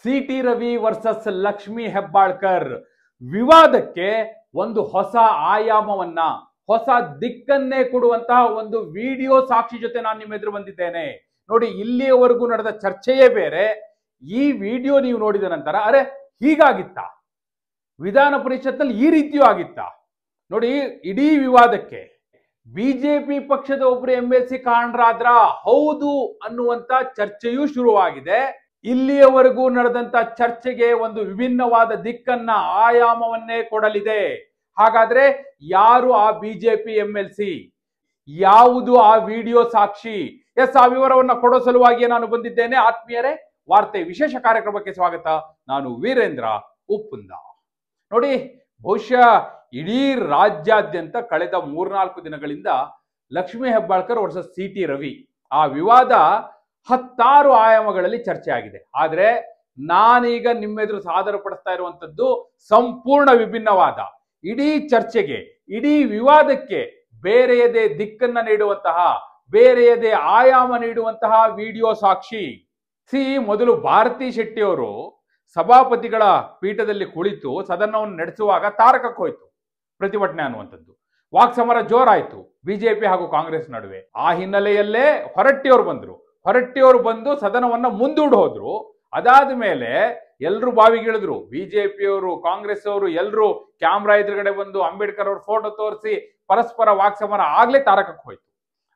City Ravi versus Lakshmi Hebbalkar ವಿವಾದಕ್ಕೆ ಒಂದು ಹೊಸ ಆಯಾಮವನ್ನ, ಹೊಸ ದಿಕ್ಕನ್ನೇ ಕೊಡುವಂತಹ ಒಂದು ವಿಡಿಯೋ ಸಾಕ್ಷಿ ಜೊತೆ ನಾನು ನಿಮ್ಮ ಎದುರು ಬಂದಿದ್ದೇನೆ. ನೋಡಿ, ಇಲ್ಲಿಯವರೆಗೂ ನಡೆದ ಚರ್ಚೆಯೇ ಬೇರೆ. ಈ ವಿಡಿಯೋ ನೀವು ನೋಡಿದ ನಂತರ ಅರೆ ಹೀಗಾಗಿತ್ತಾ, ವಿಧಾನ ಪರಿಷತ್ನಲ್ಲಿ ಈ ರೀತಿಯೂ ಆಗಿತ್ತಾ? ನೋಡಿ, ಇಡೀ ವಿವಾದಕ್ಕೆ ಬಿಜೆಪಿ ಪಕ್ಷದ ಒಬ್ರು MLC ಕಾರಣರಾದ್ರ ಹೌದು ಅನ್ನುವಂತ ಚರ್ಚೆಯೂ ಶುರುವಾಗಿದೆ. ಇಲ್ಲಿಯವರೆಗೂ ನಡೆದಂತ ಚರ್ಚೆಗೆ ಒಂದು ವಿಭಿನ್ನವಾದ ದಿಕ್ಕನ್ನ, ಆಯಾಮವನ್ನೇ ಕೊಡಲಿದೆ. ಹಾಗಾದ್ರೆ ಯಾರು ಆ ಬಿಜೆಪಿ MLC? ಯಾವುದು ಆ ವಿಡಿಯೋ ಸಾಕ್ಷಿ? ಆ ವಿವರವನ್ನ ಕೊಡೋ ಸಲುವಾಗಿ ನಾನು ಬಂದಿದ್ದೇನೆ. ಆತ್ಮೀಯರೇ, ವಾರ್ತೆ ವಿಶೇಷ ಕಾರ್ಯಕ್ರಮಕ್ಕೆ ಸ್ವಾಗತ. ನಾನು ವೀರೇಂದ್ರ ಉಪ್ಪುಂದ. ನೋಡಿ, ಬಹುಶಃ ಇಡೀ ರಾಜ್ಯಾದ್ಯಂತ ಕಳೆದ 3-4 ದಿನಗಳಿಂದ ಲಕ್ಷ್ಮಿ ಹೆಬ್ಬಾಳ್ಕರ್ ವರ್ಸಸ್ CT ರವಿ ಆ ವಿವಾದ 10 ಆಯಾಮಗಳಲ್ಲಿ ಚರ್ಚೆ ಆಗಿದೆ. ಆದ್ರೆ ನಾನೀಗ ನಿಮ್ಮೆದುರು ಸಾದರ ಪಡಿಸ್ತಾ ಇರುವಂತದ್ದು ಸಂಪೂರ್ಣ ವಿಭಿನ್ನವಾದ, ಇಡೀ ಚರ್ಚೆಗೆ, ಇಡೀ ವಿವಾದಕ್ಕೆ ಬೇರೆಯದೇ ದಿಕ್ಕನ್ನ ನೀಡುವಂತಹ, ಬೇರೆಯದೇ ಆಯಾಮ ನೀಡುವಂತಹ ವಿಡಿಯೋ ಸಾಕ್ಷಿ. ಮೊದಲು ಭಾರತಿ ಶೆಟ್ಟಿ ಅವರು ಸಭಾಪತಿಗಳ ಪೀಠದಲ್ಲಿ ಕುಳಿತು ಸದನವನ್ನು ನಡೆಸುವಾಗ ತಾರಕಕ್ಕೆ ಹೋಯ್ತು ಪ್ರತಿಭಟನೆ ಅನ್ನುವಂಥದ್ದು. ವಾಕ್ಸಮರ ಜೋರಾಯ್ತು ಬಿಜೆಪಿ ಹಾಗೂ ಕಾಂಗ್ರೆಸ್ ನಡುವೆ. ಆ ಹಿನ್ನೆಲೆಯಲ್ಲೇ ಹೊರಟ್ಟಿಯವರು ಬಂದು ಸದನವನ್ನ ಮುಂದೂಡ್ ಹೋದ್ರು. ಅದಾದ ಮೇಲೆ ಎಲ್ರು ಬಾವಿಗಿಳಿದ್ರು. ಬಿಜೆಪಿಯವರು, ಕಾಂಗ್ರೆಸ್ ಅವರು ಎಲ್ಲರೂ ಕ್ಯಾಮ್ರಾ ಎದುರುಗಡೆ ಬಂದು ಅಂಬೇಡ್ಕರ್ ಅವ್ರ ಫೋಟೋ ತೋರಿಸಿ ಪರಸ್ಪರ ವಾಕ್ಸಮರ ಆಗ್ಲೇ ತಾರಕಕ್ಕೆ ಹೋಯ್ತು.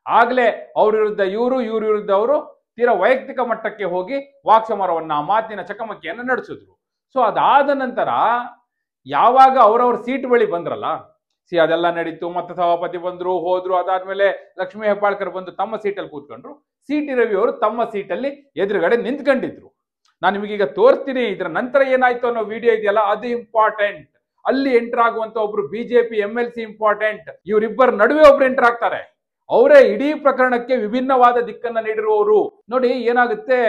ಆಗ್ಲೇ ಅವ್ರ ವಿರುದ್ಧ ಇವರು, ಇವ್ರ ವಿರುದ್ಧ ಅವರು ತೀರಾ ವೈಯಕ್ತಿಕ ಮಟ್ಟಕ್ಕೆ ಹೋಗಿ ವಾಕ್ಸಮರವನ್ನ, ಮಾತಿನ ಚಕಮಕಿಯನ್ನ ನಡೆಸಿದ್ರು. ಸೊ ಅದಾದ ನಂತರ ಯಾವಾಗ ಅವರವ್ರ ಸೀಟ್ ಬಳಿ ಬಂದ್ರಲ್ಲ, ಅದೆಲ್ಲ ನಡೀತು. ಮತ್ತೆ ಸಭಾಪತಿ ಬಂದ್ರು, ಹೋದ್ರು. ಅದಾದ್ಮೇಲೆ ಲಕ್ಷ್ಮಿ ಹೆಬ್ಬಾಳ್ಕರ್ ಬಂದು ತಮ್ಮ ಸೀಟಲ್ಲಿ ಕೂತ್ಕೊಂಡ್ರು. CT ರವಿ ಅವರು ತಮ್ಮ ಸೀಟಲ್ಲಿ ಎದುರುಗಡೆ ನಿಂತ್ಕೊಂಡಿದ್ರು. ನಾನು ನಿಮಗೀಗ ತೋರಿಸ್ತೀನಿ. ಇದರ ನಂತರ ಏನಾಯ್ತು ಅನ್ನೋ ವಿಡಿಯೋ ಇದೆಯಲ್ಲ, ಅದು ಇಂಪಾರ್ಟೆಂಟ್. ಅಲ್ಲಿ ಎಂಟರ್ ಆಗುವಂತ ಒಬ್ರು ಬಿಜೆಪಿ MLC ಇಂಪಾರ್ಟೆಂಟ್. ಇವರಿಬ್ಬರ ನಡುವೆ ಒಬ್ರು ಎಂಟರ್ ಆಗ್ತಾರೆ. ಅವರೇ ಇಡೀ ಪ್ರಕರಣಕ್ಕೆ ವಿಭಿನ್ನವಾದ ದಿಕ್ಕನ್ನ ನೀಡಿರುವವರು. ನೋಡಿ ಏನಾಗುತ್ತೆ,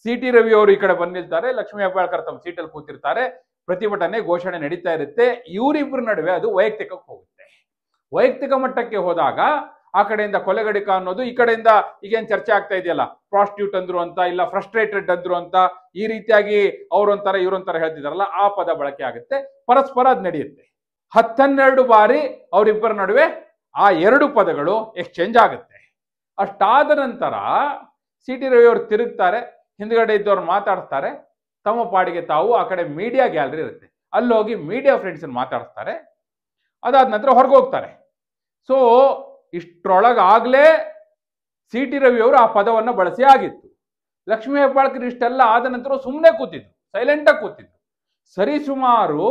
CT ರವಿ ಅವರು ಈ ಕಡೆ ಬಂದು ನಿಲ್ತಾರೆ, ಲಕ್ಷ್ಮಿ ಹೆಬ್ಬಾಳ್ಕರ್ ತಮ್ಮ ಸೀಟಲ್ಲಿ ಕೂತಿರ್ತಾರೆ. ಪ್ರತಿಭಟನೆ, ಘೋಷಣೆ ನಡೀತಾ ಇರುತ್ತೆ. ಇವರಿಬ್ಬರ ನಡುವೆ ಅದು ವೈಯಕ್ತಿಕಕ್ಕೆ ಹೋಗುತ್ತೆ. ವೈಯಕ್ತಿಕ ಮಟ್ಟಕ್ಕೆ ಹೋದಾಗ ಆ ಕಡೆಯಿಂದ ಕೊಲೆಗಡಿಕ ಅನ್ನೋದು, ಈ ಕಡೆಯಿಂದ ಈಗೇನ್ ಚರ್ಚೆ ಆಗ್ತಾ ಇದೆಯಲ್ಲ, ಪ್ರಾಸ್ಟಿಟ್ಯೂಟ್ ಅಂದ್ರು ಅಂತ, ಇಲ್ಲ ಫ್ರಸ್ಟ್ರೇಟೆಡ್ ಅಂದ್ರು ಅಂತ, ಈ ರೀತಿಯಾಗಿ ಅವರೊಂಥರ ಇವರೊಂಥರ ಹೇಳ್ತಿದಾರಲ್ಲ, ಆ ಪದ ಬಳಕೆ ಆಗುತ್ತೆ. ಪರಸ್ಪರ ಅದ್ ನಡೆಯುತ್ತೆ. 12 ಬಾರಿ ಅವರಿಬ್ಬರ ನಡುವೆ ಆ 2 ಪದಗಳು ಎಕ್ಸ್ಚೇಂಜ್ ಆಗುತ್ತೆ. ಅಷ್ಟಾದ ನಂತರ CT ರವಿ ಅವರು ತಿರುಗ್ತಾರೆ, ಹಿಂದ್ಗಡೆ ಇದ್ದವ್ರು ಮಾತಾಡ್ತಾರೆ. ತಮ್ಮ ಪಾಡಿಗೆ ತಾವು ಆ ಕಡೆ ಮೀಡಿಯಾ ಗ್ಯಾಲರಿ ಇರುತ್ತೆ, ಅಲ್ಲಿ ಹೋಗಿ ಮೀಡಿಯಾ ಫ್ರೆಂಡ್ಸ್ ಮಾತಾಡ್ತಾರೆ. ಅದಾದ ನಂತರ ಹೊರಗೆ ಹೋಗ್ತಾರೆ. ಸೊ ಇಷ್ಟರೊಳಗಾಗ್ಲೇ CT ರವಿ ಅವರು ಆ ಪದವನ್ನ ಬಳಸಿ ಆಗಿತ್ತು. ಲಕ್ಷ್ಮಿ ಹೆಬ್ಬಾಳ್ಕರ್ ಇಷ್ಟೆಲ್ಲ ಆದ ನಂತರ ಸುಮ್ಮನೆ ಕೂತಿದ್ರು, ಸೈಲೆಂಟ್ ಆಗಿ ಕೂತಿದ್ರು. ಸರಿಸುಮಾರು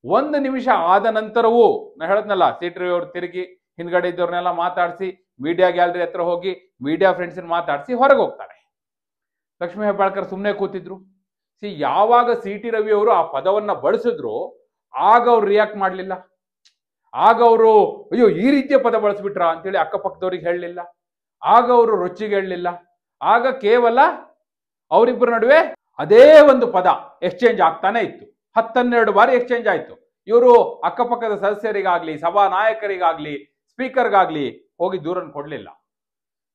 1 ನಿಮಿಷ ಆದ ನಂತರವೂ ನಾ ಹೇಳದ್ನಲ್ಲ, CT ರವಿ ಅವರು ತಿರುಗಿ ಹಿಂದ್ಗಡೆ ಇದ್ದವ್ರನ್ನೆಲ್ಲ ಮಾತಾಡಿಸಿ, ಮೀಡಿಯಾ ಗ್ಯಾಲರಿ ಹತ್ರ ಹೋಗಿ ಮೀಡಿಯಾ ಫ್ರೆಂಡ್ಸ್ ಮಾತಾಡಿಸಿ ಹೊರಗೆ ಹೋಗ್ತಾರೆ. ಲಕ್ಷ್ಮಿ ಹೆಬ್ಬಾಳ್ಕರ್ ಸುಮ್ಮನೆ ಕೂತಿದ್ರು. ಯಾವಾಗ CT ರವಿ ಅವರು ಆ ಪದವನ್ನ ಬಳಸಿದ್ರು, ಆಗ ಅವ್ರು ರಿಯಾಕ್ಟ್ ಮಾಡ್ಲಿಲ್ಲ. ಆಗ ಅವರು ಅಯ್ಯೋ ಈ ರೀತಿಯ ಪದ ಬಳಸ್ಬಿಟ್ರ ಅಂತೇಳಿ ಅಕ್ಕಪಕ್ಕದವ್ರಿಗೆ ಹೇಳಲಿಲ್ಲ. ಆಗ ಅವರು ರೊಚ್ಚಿಗೆ ಹೇಳಲಿಲ್ಲ. ಆಗ ಕೇವಲ ಅವರಿಬ್ಬರ ನಡುವೆ ಅದೇ ಒಂದು ಪದ ಎಕ್ಸ್ಚೇಂಜ್ ಆಗ್ತಾನೆ ಇತ್ತು. 12 ಬಾರಿ ಎಕ್ಸ್ಚೇಂಜ್ ಆಯ್ತು. ಇವರು ಅಕ್ಕಪಕ್ಕದ ಸದಸ್ಯರಿಗಾಗ್ಲಿ, ಸಭಾ ನಾಯಕರಿಗಾಗ್ಲಿ, ಸ್ಪೀಕರ್ಗಾಗ್ಲಿ ಹೋಗಿ ದೂರನ್ನು ಕೊಡ್ಲಿಲ್ಲ.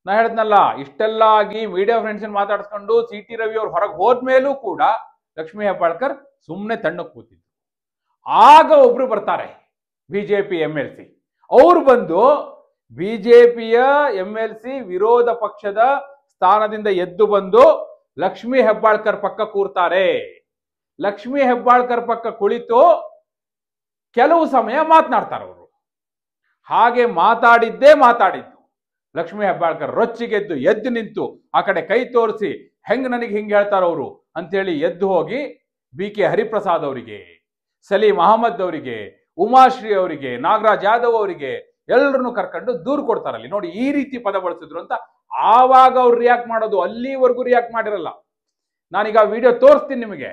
ನಾ ಹೇಳಿದ್ನಲ್ಲ, ಇಷ್ಟೆಲ್ಲ ಆಗಿ ಮೀಡಿಯಾ ಫ್ರೆಂಡ್ಸ್ ಮಾತಾಡ್ಸ್ಕೊಂಡು CT ರವಿ ಅವ್ರು ಹೊರಗೆ ಹೋದ್ಮೇಲೂ ಕೂಡ ಲಕ್ಷ್ಮಿ ಹೆಬ್ಬಾಳ್ಕರ್ ಸುಮ್ಮನೆ ತಣ್ಣಕ್ಕೆ ಕೂತಿದ್ರು. ಆಗ ಒಬ್ರು ಬರ್ತಾರೆ, ಬಿಜೆಪಿ MLC. ಅವ್ರು ಬಂದು ಬಿಜೆಪಿಯ MLC ವಿರೋಧ ಪಕ್ಷದ ಸ್ಥಾನದಿಂದ ಎದ್ದು ಬಂದು ಲಕ್ಷ್ಮಿ ಹೆಬ್ಬಾಳ್ಕರ್ ಪಕ್ಕ ಕೂರ್ತಾರೆ. ಲಕ್ಷ್ಮಿ ಹೆಬ್ಬಾಳ್ಕರ್ ಪಕ್ಕ ಕುಳಿತು ಕೆಲವು ಸಮಯ ಮಾತನಾಡ್ತಾರೆ ಅವರು. ಹಾಗೆ ಮಾತಾಡಿದ್ದು ಲಕ್ಷ್ಮಿ ಹೆಬ್ಬಾಳ್ಕರ್ ರೊಚ್ಚಿಗೆದ್ದು ಎದ್ದು ನಿಂತು ಆ ಕಡೆ ಕೈ ತೋರಿಸಿ, ಹೆಂಗ್ ನನಗೆ ಹಿಂಗೆ ಹೇಳ್ತಾರವರು ಅಂತೇಳಿ ಎದ್ದು ಹೋಗಿ BK ಹರಿಪ್ರಸಾದ್ ಅವರಿಗೆ, ಸಲೀಂ ಅಹಮದ್ ಅವರಿಗೆ, ಉಮಾಶ್ರೀ ಅವರಿಗೆ, ನಾಗರಾಜ್ ಯಾದವ್ ಅವರಿಗೆ ಎಲ್ಲರನ್ನು ಕರ್ಕೊಂಡು ದೂರು ಕೊಡ್ತಾರಲ್ಲಿ. ನೋಡಿ ಈ ರೀತಿ ಪದ ಬಳಸಿದ್ರು ಅಂತ. ಆವಾಗ ಅವ್ರು ರಿಯಾಕ್ಟ್ ಮಾಡೋದು. ಅಲ್ಲಿವರೆಗೂ ರಿಯಾಕ್ಟ್ ಮಾಡಿರಲ್ಲ. ನಾನೀಗ ವಿಡಿಯೋ ತೋರಿಸ್ತೀನಿ ನಿಮಗೆ.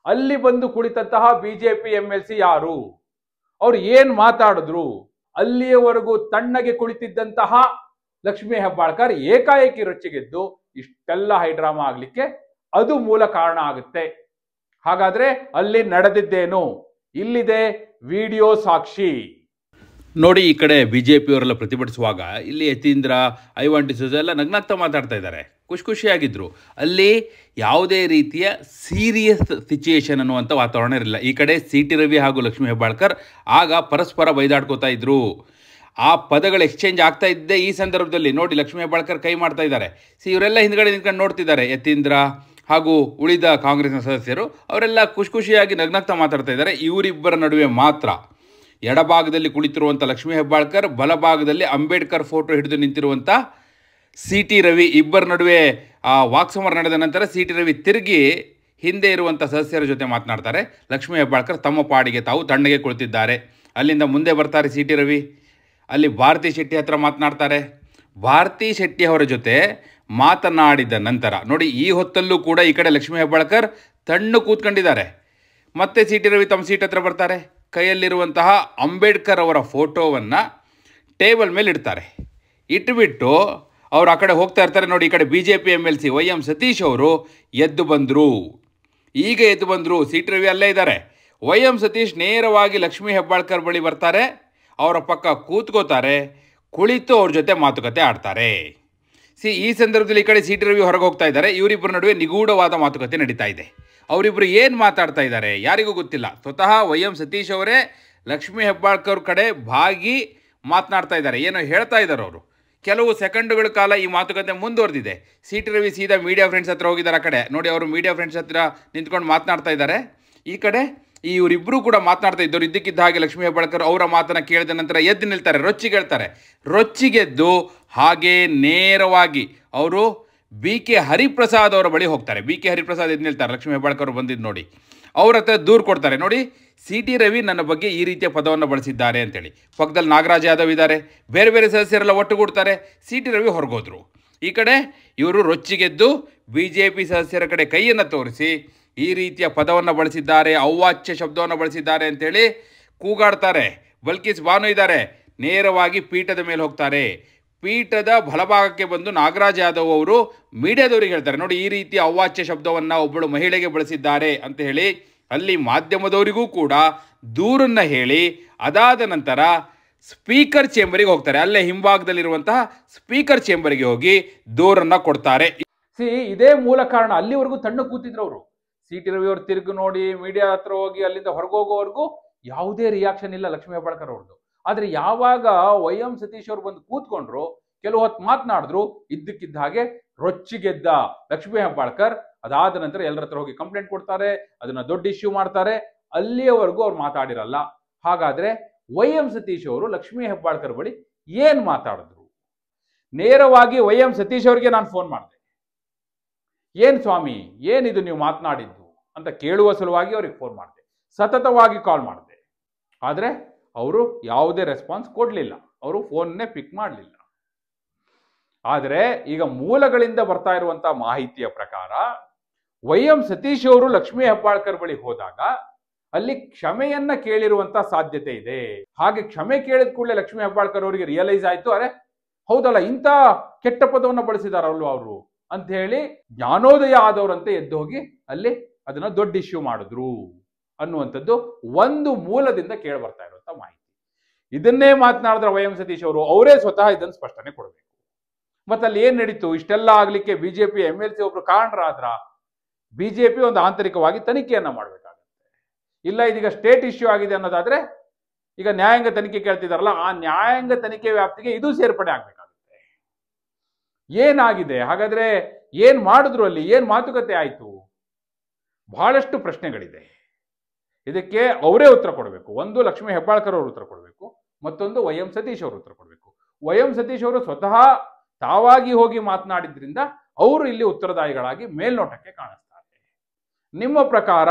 ಅಲ್ಲಿ ಬಂದು ಕುಳಿತಂತಹ ಬಿಜೆಪಿ MLC ಯಾರು, ಅವ್ರು ಏನ್ ಮಾತಾಡಿದ್ರು, ಅಲ್ಲಿಯವರೆಗೂ ತಣ್ಣಗೆ ಕುಳಿತಿದ್ದಂತಹ ಲಕ್ಷ್ಮಿ ಹೆಬ್ಬಾಳ್ಕರ್ ಏಕಾಏಕಿ ರೊಚ್ಚಿಗೆದ್ದು ಇಷ್ಟೆಲ್ಲ ಹೈಡ್ರಾಮಾ ಆಗ್ಲಿಕ್ಕೆ ಅದು ಮೂಲ ಕಾರಣ ಆಗುತ್ತೆ. ಹಾಗಾದ್ರೆ ಅಲ್ಲಿ ನಡೆದಿದ್ದೇನು? ಇಲ್ಲಿದೆ ವಿಡಿಯೋ ಸಾಕ್ಷಿ. ನೋಡಿ, ಈ ಕಡೆ ಬಿಜೆಪಿಯವರೆಲ್ಲ ಪ್ರತಿಭಟಿಸುವಾಗ ಇಲ್ಲಿ ಯತೀಂದ್ರ, ಐವಾನ್ ಡಿಸೋಜ ಎಲ್ಲ ನಗ್ನಾಗ್ತಾ ಮಾತಾಡ್ತಾ ಇದ್ದಾರೆ. ಖುಷಿಯಾಗಿದ್ದರು. ಅಲ್ಲಿ ಯಾವುದೇ ರೀತಿಯ ಸೀರಿಯಸ್ ಸಿಚುಯೇಷನ್ ಅನ್ನುವಂಥ ವಾತಾವರಣ ಇರಲಿಲ್ಲ. ಈ ಕಡೆ ಸಿ ಟಿ ರವಿ ಹಾಗೂ ಲಕ್ಷ್ಮೀ ಹೆಬ್ಬಾಳ್ಕರ್ ಆಗ ಪರಸ್ಪರ ಬೈದಾಡ್ಕೋತಾ ಇದ್ರು. ಆ ಪದಗಳು ಎಕ್ಸ್ಚೇಂಜ್ ಆಗ್ತಾ ಇದ್ದೇ ಈ ಸಂದರ್ಭದಲ್ಲಿ ನೋಡಿ ಲಕ್ಷ್ಮೀ ಹೆಬ್ಬಾಳ್ಕರ್ ಕೈ ಮಾಡ್ತಾ ಇದ್ದಾರೆ. ಇವರೆಲ್ಲ ಹಿಂದ್ಗಡೆ ನಿಂತ್ಕೊಂಡು ನೋಡ್ತಿದ್ದಾರೆ. ಯತೀಂದ್ರ ಹಾಗೂ ಉಳಿದ ಕಾಂಗ್ರೆಸ್ನ ಸದಸ್ಯರು ಅವರೆಲ್ಲ ಖುಷಿಯಾಗಿ ನಗ್ನಗ್ತಾ ಮಾತಾಡ್ತಾ ಇದ್ದಾರೆ. ಇವರಿಬ್ಬರ ನಡುವೆ ಮಾತ್ರ ಎಡಭಾಗದಲ್ಲಿ ಕುಳಿತಿರುವಂಥ ಲಕ್ಷ್ಮೀ ಹೆಬ್ಬಾಳ್ಕರ್, ಬಲಭಾಗದಲ್ಲಿ ಅಂಬೇಡ್ಕರ್ ಫೋಟೋ ಹಿಡಿದು ನಿಂತಿರುವಂಥ ಸಿ ಟಿ ರವಿ, ಇಬ್ಬರ ನಡುವೆ ಆ ವಾಕ್ಸಮರ ನಡೆದ ನಂತರ ಸಿ ಟಿ ರವಿ ತಿರುಗಿ ಹಿಂದೆ ಇರುವಂಥ ಸದಸ್ಯರ ಜೊತೆ ಮಾತನಾಡ್ತಾರೆ. ಲಕ್ಷ್ಮೀ ಹೆಬ್ಬಾಳ್ಕರ್ ತಮ್ಮ ಪಾಡಿಗೆ ತಾವು ತಣ್ಣಗೆ ಕುಳಿತಿದ್ದಾರೆ. ಅಲ್ಲಿಂದ ಮುಂದೆ ಬರ್ತಾರೆ ಸಿ ಟಿ ರವಿ. ಅಲ್ಲಿ ಭಾರತಿ ಶೆಟ್ಟಿ ಹತ್ರ ಮಾತನಾಡ್ತಾರೆ. ಭಾರತಿ ಶೆಟ್ಟಿ ಅವರ ಜೊತೆ ಮಾತನಾಡಿದ ನಂತರ ನೋಡಿ ಈ ಹೊತ್ತಲ್ಲೂ ಕೂಡ ಈ ಕಡೆ ಲಕ್ಷ್ಮೀ ಹೆಬ್ಬಾಳ್ಕರ್ ತಣ್ಣು ಕೂತ್ಕೊಂಡಿದ್ದಾರೆ. ಮತ್ತೆ ಸಿ ಟಿ ರವಿ ತಮ್ಮ ಸೀಟ್ ಹತ್ರ ಬರ್ತಾರೆ. ಕೈಯಲ್ಲಿರುವಂತಹ ಅಂಬೇಡ್ಕರ್ ಅವರ ಫೋಟೋವನ್ನು ಟೇಬಲ್ ಮೇಲೆ ಇಡ್ತಾರೆ. ಇಟ್ಬಿಟ್ಟು ಅವರು ಆ ಕಡೆ ಹೋಗ್ತಾ ಇರ್ತಾರೆ. ನೋಡಿ ಈ ಕಡೆ BJP MLC YM ಸತೀಶ್ ಅವರು ಎದ್ದು ಬಂದರು. ಈಗ ಎದ್ದು ಬಂದರು. ಸಿ ಟಿ ರವಿ ಅಲ್ಲೇ ಇದ್ದಾರೆ. YM ಸತೀಶ್ ನೇರವಾಗಿ ಲಕ್ಷ್ಮೀ ಹೆಬ್ಬಾಳ್ಕರ್ ಬಳಿ ಬರ್ತಾರೆ. ಅವರ ಪಕ್ಕ ಕೂತ್ಕೋತಾರೆ. ಕುಳಿತು ಅವ್ರ ಜೊತೆ ಮಾತುಕತೆ ಆಡ್ತಾರೆ. ಈ ಸಂದರ್ಭದಲ್ಲಿ ಈ ಕಡೆ ಸಿ ಟಿ ರವಿ ಹೊರಗೆ ಹೋಗ್ತಾ ಇದ್ದಾರೆ. ಇವರಿಬ್ಬರ ನಡುವೆ ನಿಗೂಢವಾದ ಮಾತುಕತೆ ನಡೀತಾ ಇದೆ. ಅವರಿಬ್ಬರು ಏನು ಮಾತಾಡ್ತಾ ಇದ್ದಾರೆ ಯಾರಿಗೂ ಗೊತ್ತಿಲ್ಲ. ಸ್ವತಃ YM ಸತೀಶ್ ಅವರೇ ಲಕ್ಷ್ಮೀ ಹೆಬ್ಬಾಳ್ಕರ್ ಕಡೆ ಭಾಗಿ ಮಾತನಾಡ್ತಾ ಇದ್ದಾರೆ. ಏನೋ ಹೇಳ್ತಾ ಇದ್ದಾರೆ ಅವರು. ಕೆಲವು ಸೆಕೆಂಡುಗಳ ಕಾಲ ಈ ಮಾತುಕತೆ ಮುಂದುವರೆದಿದೆ. ಸಿ ಟಿ ರವಿ ಸೀದಾ ಮೀಡಿಯಾ ಫ್ರೆಂಡ್ಸ್ ಹತ್ರ ಹೋಗಿದ್ದಾರೆ. ಆ ಕಡೆ ನೋಡಿ ಅವರು ಮೀಡಿಯಾ ಫ್ರೆಂಡ್ಸ್ ಹತ್ರ ನಿಂತ್ಕೊಂಡು ಮಾತನಾಡ್ತಾ ಇದ್ದಾರೆ. ಈ ಕಡೆ ಇವರಿಬ್ಬರು ಕೂಡ ಮಾತನಾಡ್ತಾ ಇದ್ದವರು. ಇದ್ದಕ್ಕಿದ್ದ ಹಾಗೆ ಲಕ್ಷ್ಮೀ ಹೆಬ್ಬಾಳ್ಕರ್ ಅವರ ಮಾತನ್ನು ಕೇಳಿದ ನಂತರ ಎದ್ದು ನಿಲ್ತಾರೆ. ರೊಚ್ಚಿಗೆಳ್ತಾರೆ. ರೊಚ್ಚಿಗೆದ್ದು ಹಾಗೇ ನೇರವಾಗಿ ಅವರು BK ಹರಿಪ್ರಸಾದ್ ಅವರ ಬಳಿ ಹೋಗ್ತಾರೆ. BK ಹರಿಪ್ರಸಾದ್ ಎದ್ದು ನಿಲ್ತಾರೆ. ಲಕ್ಷ್ಮೀ ಹೆಬ್ಬಾಳ್ಕರ್ ಬಂದಿದ್ದು ನೋಡಿ ಅವ್ರ ಹತ್ರ ದೂರು ಕೊಡ್ತಾರೆ. ನೋಡಿ ಸಿ ಟಿ ರವಿ ನನ್ನ ಬಗ್ಗೆ ಈ ರೀತಿಯ ಪದವನ್ನು ಬಳಸಿದ್ದಾರೆ ಅಂತೇಳಿ. ಪಕ್ಕದಲ್ಲಿ ನಾಗರಾಜ್ ಯಾದವ್ ಇದ್ದಾರೆ. ಬೇರೆ ಬೇರೆ ಸದಸ್ಯರೆಲ್ಲ ಒಟ್ಟುಗೂಡ್ತಾರೆ. ಸಿ ಟಿ ರವಿ ಹೊರಗೋದ್ರು. ಈ ಕಡೆ ಇವರು ರೊಚ್ಚಿಗೆದ್ದು BJP ಸದಸ್ಯರ ಕಡೆ ಕೈಯನ್ನು ತೋರಿಸಿ ಈ ರೀತಿಯ ಪದವನ್ನು ಬಳಸಿದ್ದಾರೆ, ಅವ್ವಾಚ್ಯ ಶಬ್ದವನ್ನು ಬಳಸಿದ್ದಾರೆ ಅಂತೇಳಿ ಕೂಗಾಡ್ತಾರೆ. ಬಲ್ಕಿಸ್ ಬಾನು ಇದ್ದಾರೆ. ನೇರವಾಗಿ ಪೀಠದ ಮೇಲೆ ಹೋಗ್ತಾರೆ. ಪೀಠದ ಬಲಭಾಗಕ್ಕೆ ಬಂದು ನಾಗರಾಜ್ ಯಾದವ್ ಅವರು ಮೀಡಿಯಾದವರಿಗೆ ಹೇಳ್ತಾರೆ, ನೋಡಿ ಈ ರೀತಿಯ ಅವ್ವಾಚ್ಯ ಶಬ್ದವನ್ನು ಒಬ್ಬಳು ಮಹಿಳೆಗೆ ಬಳಸಿದ್ದಾರೆ ಅಂತ ಹೇಳಿ. ಅಲ್ಲಿ ಮಾಧ್ಯಮದವರಿಗೂ ಕೂಡ ದೂರನ್ನು ಹೇಳಿ ಅದಾದ ನಂತರ ಸ್ಪೀಕರ್ ಚೇಂಬರಿಗೆ ಹೋಗ್ತಾರೆ. ಅಲ್ಲೇ ಹಿಂಭಾಗದಲ್ಲಿರುವಂತಹ ಸ್ಪೀಕರ್ ಚೇಂಬರಿಗೆ ಹೋಗಿ ದೂರನ್ನು ಕೊಡ್ತಾರೆ. ಇದೇ ಮೂಲ ಕಾರಣ ಅಲ್ಲಿವರೆಗೂ ತಣ್ಣು ಕೂತಿದ್ರು ಅವರು. ಸಿ ಟಿ ರವಿ ಅವರು ತಿರುಗಿ ನೋಡಿ ಮೀಡಿಯಾ ಹತ್ರ ಹೋಗಿ ಅಲ್ಲಿಂದ ಹೊರಗೋಗೋವರೆಗೂ ಯಾವುದೇ ರಿಯಾಕ್ಷನ್ ಇಲ್ಲ ಲಕ್ಷ್ಮೀ ಹೆಬ್ಬಾಳ್ಕರ್ ಅವ್ರದ್ದು. ಆದ್ರೆ ಯಾವಾಗ YM ಸತೀಶ್ ಅವರು ಬಂದು ಕೂತ್ಕೊಂಡ್ರು, ಕೆಲವು ಹೊತ್ತು ಮಾತನಾಡಿದ್ರು, ಇದ್ದಕ್ಕಿದ್ದ ಹಾಗೆ ರೊಚ್ಚಿಗೆದ್ದ ಲಕ್ಷ್ಮೀ ಹೆಬ್ಬಾಳ್ಕರ್ ಅದಾದ ನಂತರ ಎಲ್ಲರ ಹತ್ರ ಹೋಗಿ ಕಂಪ್ಲೇಂಟ್ ಕೊಡ್ತಾರೆ. ಅದನ್ನ ದೊಡ್ಡ ಇಶ್ಯೂ ಮಾಡ್ತಾರೆ. ಅಲ್ಲಿಯವರೆಗೂ ಅವ್ರು ಮಾತಾಡಿರಲ್ಲ. ಹಾಗಾದ್ರೆ YM ಸತೀಶ್ ಅವರು ಲಕ್ಷ್ಮೀ ಹೆಬ್ಬಾಳ್ಕರ್ ಬಳಿ ಏನ್ ಮಾತಾಡಿದ್ರು? ನೇರವಾಗಿ YM ಸತೀಶ್ ಅವರಿಗೆ ನಾನು ಫೋನ್ ಮಾಡಿದೆ. ಏನ್ ಸ್ವಾಮಿ ಏನಿದು ನೀವು ಮಾತನಾಡಿದ್ದು ಅಂತ ಕೇಳುವ ಸಲುವಾಗಿ ಅವ್ರಿಗೆ ಫೋನ್ ಮಾಡಿದೆ. ಸತತವಾಗಿ ಕಾಲ್ ಮಾಡಿದೆ. ಆದ್ರೆ ಅವರು ಯಾವುದೇ ರೆಸ್ಪಾನ್ಸ್ ಕೊಡಲಿಲ್ಲ. ಅವರು ಫೋನ್ನೇ ಪಿಕ್ ಮಾಡಲಿಲ್ಲ. ಆದರೆ ಈಗ ಮೂಲಗಳಿಂದ ಬರ್ತಾ ಇರುವಂತಹ ಮಾಹಿತಿಯ ಪ್ರಕಾರ YM ಸತೀಶ್ ಅವರು ಲಕ್ಷ್ಮೀ ಹೆಬ್ಬಾಳ್ಕರ್ ಬಳಿ ಹೋದಾಗ ಅಲ್ಲಿ ಕ್ಷಮೆಯನ್ನ ಕೇಳಿರುವಂತ ಸಾಧ್ಯತೆ ಇದೆ. ಹಾಗೆ ಕ್ಷಮೆ ಕೇಳಿದ ಕೂಡಲೇ ಲಕ್ಷ್ಮೀ ಹೆಬ್ಬಾಳ್ಕರ್ ಅವರಿಗೆ ರಿಯಲೈಸ್ ಆಯ್ತು, ಅರೆ ಹೌದಲ್ಲ ಇಂಥ ಕೆಟ್ಟ ಪದವನ್ನು ಬಳಸಿದಾರಲ್ವ ಅವರು ಅಂತ ಹೇಳಿ ಜ್ಞಾನೋದಯ ಆದವರಂತೆ ಎದ್ದು ಹೋಗಿ ಅಲ್ಲಿ ಅದನ್ನ ದೊಡ್ಡ ಇಶ್ಯೂ ಮಾಡಿದ್ರು ಅನ್ನುವಂಥದ್ದು ಒಂದು ಮೂಲದಿಂದ ಕೇಳಿ ಬರ್ತಾ ಇರುವಂತ ಮಾಹಿತಿ. ಇದನ್ನೇ ಮಾತನಾಡಿದ್ರೆ YM ಸತೀಶ್ ಅವರು ಅವರೇ ಸ್ವತಃ ಇದನ್ನು ಸ್ಪಷ್ಟನೆ ಕೊಡಬೇಕು. ಮತ್ತೆ ಅಲ್ಲಿ ಏನ್ ನಡೀತು? ಇಷ್ಟೆಲ್ಲ ಆಗ್ಲಿಕ್ಕೆ BJP MLC ಒಬ್ರು ಕಾರಣರಾದ್ರ BJP ಒಂದು ಆಂತರಿಕವಾಗಿ ತನಿಖೆಯನ್ನ ಮಾಡ್ಬೇಕಾಗುತ್ತೆ. ಇಲ್ಲ ಇದೀಗ ಸ್ಟೇಟ್ ಇಶ್ಯೂ ಆಗಿದೆ ಅನ್ನೋದಾದ್ರೆ ಈಗ ನ್ಯಾಯಾಂಗ ತನಿಖೆ ಕೇಳ್ತಿದಾರಲ್ಲ, ಆ ನ್ಯಾಯಾಂಗ ತನಿಖೆ ವ್ಯಾಪ್ತಿಗೆ ಇದು ಸೇರ್ಪಡೆ ಆಗ್ಬೇಕಾಗುತ್ತೆ. ಏನಾಗಿದೆ ಹಾಗಾದ್ರೆ? ಏನ್ ಮಾಡಿದ್ರು ಅಲ್ಲಿ? ಏನ್ ಮಾತುಕತೆ ಆಯ್ತು? ಬಹಳಷ್ಟು ಪ್ರಶ್ನೆಗಳಿದೆ. ಇದಕ್ಕೆ ಅವರೇ ಉತ್ತರ ಕೊಡಬೇಕು. ಒಂದು ಲಕ್ಷ್ಮೀ ಹೆಬ್ಬಾಳ್ಕರ್ ಅವರು ಉತ್ತರ ಕೊಡಬೇಕು, ಮತ್ತೊಂದು YM ಸತೀಶ್ ಅವರು ಉತ್ತರ ಕೊಡಬೇಕು. YM ಸತೀಶ್ ಅವರು ಸ್ವತಃ ತಾವಾಗಿ ಹೋಗಿ ಮಾತನಾಡಿದ್ರಿಂದ ಅವರು ಇಲ್ಲಿ ಉತ್ತರದಾಯಿಗಳಾಗಿ ಮೇಲ್ನೋಟಕ್ಕೆ ಕಾಣಿಸ್ತಾರೆ. ನಿಮ್ಮ ಪ್ರಕಾರ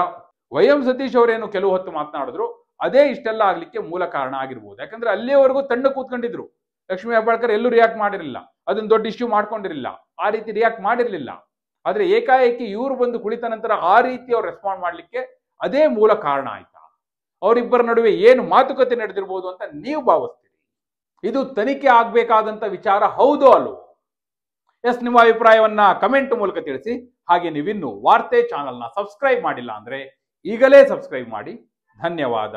YM ಸತೀಶ್ ಅವರೇನು ಕೆಲವು ಹೊತ್ತು ಮಾತನಾಡಿದ್ರು ಅದೇ ಇಷ್ಟೆಲ್ಲ ಆಗ್ಲಿಕ್ಕೆ ಮೂಲ ಕಾರಣ ಆಗಿರ್ಬೋದು. ಯಾಕಂದ್ರೆ ಅಲ್ಲಿಯವರೆಗೂ ತಣ್ಣು ಕೂತ್ಕೊಂಡಿದ್ರು. ಲಕ್ಷ್ಮೀ ಹೆಬ್ಬಾಳ್ಕರ್ ಎಲ್ಲೂ ರಿಯಾಕ್ಟ್ ಮಾಡಿರಲಿಲ್ಲ, ಅದನ್ನ ದೊಡ್ಡ ಇಶ್ಯೂ ಮಾಡ್ಕೊಂಡಿರಲಿಲ್ಲ, ಆ ರೀತಿ ರಿಯಾಕ್ಟ್ ಮಾಡಿರಲಿಲ್ಲ. ಆದ್ರೆ ಏಕಾಏಕಿ ಇವರು ಬಂದು ಕುಳಿತ ನಂತರ ಆ ರೀತಿ ಅವ್ರು ರೆಸ್ಪಾಂಡ್ ಮಾಡ್ಲಿಕ್ಕೆ ಅದೇ ಮೂಲ ಕಾರಣ ಆಯ್ತಾ? ಅವರಿಬ್ಬರ ನಡುವೆ ಏನು ಮಾತುಕತೆ ನಡೆದಿರ್ಬೋದು ಅಂತ ನೀವು ಭಾವಿಸ್ತೀರಿ? ಇದು ತನಿಖೆ ಆಗ್ಬೇಕಾದಂತ ವಿಚಾರ ಹೌದೋ ಅಲ್ವೋ? ನಿಮ್ಮ ಅಭಿಪ್ರಾಯವನ್ನ ಕಮೆಂಟ್ ಮೂಲಕ ತಿಳಿಸಿ. ಹಾಗೆ ನೀವಿನ್ನು ವಾರ್ತೆ ಚಾನೆಲ್ನ ಸಬ್ಸ್ಕ್ರೈಬ್ ಮಾಡಿಲ್ಲ ಅಂದ್ರೆ ಈಗಲೇ ಸಬ್ಸ್ಕ್ರೈಬ್ ಮಾಡಿ. ಧನ್ಯವಾದ.